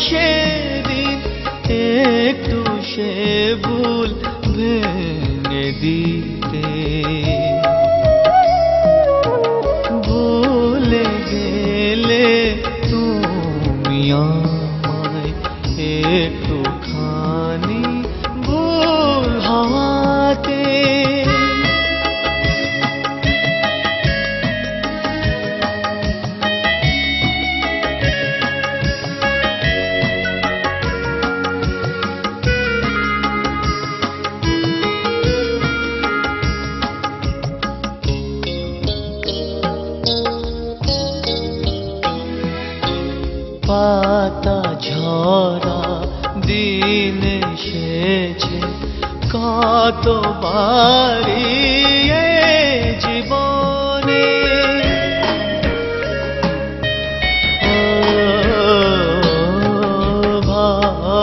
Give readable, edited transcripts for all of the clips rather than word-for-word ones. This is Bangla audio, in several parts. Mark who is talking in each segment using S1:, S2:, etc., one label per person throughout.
S1: সেদিন একটু সে ভুল ভেঙে দিতে। ভুলে গেলে তুমি আমায় একটুখানি ভুল হওয়াতে। পাতা ঝরা দিন এসেছে কতবারই এ জীবনে।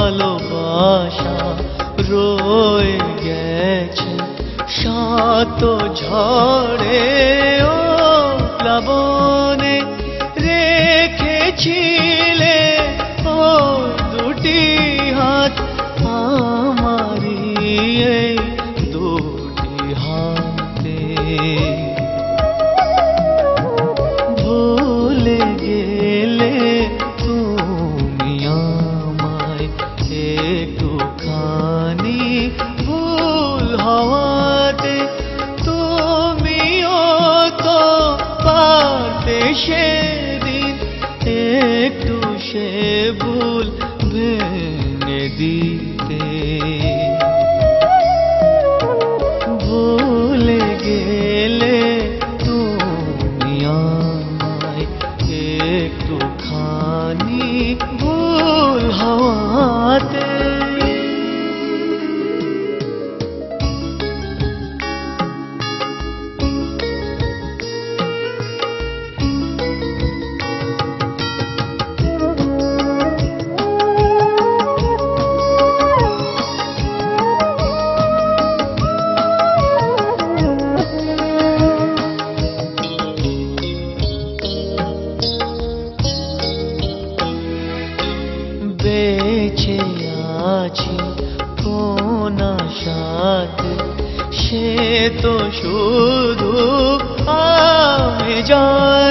S1: ভালোবাসা রয়ে গেছে শত ঝড়ে ও প্লাবনে। রেখেছিলে ও দুটি হাত আমারি এই দুটি হাতে। ভুলে গেলে তুমি আমায় একটুখানি ভুল হওয়াতে। তুমিও তো পারতে সেদিন একটু সে ভুল ভেঙে দিতে। ভুলে গেলে তুমি আমায় একটুখানি ভুল হওয়াতে। বেঁচে আছি কোন আশাতে সে তো শুধু আমি জানি।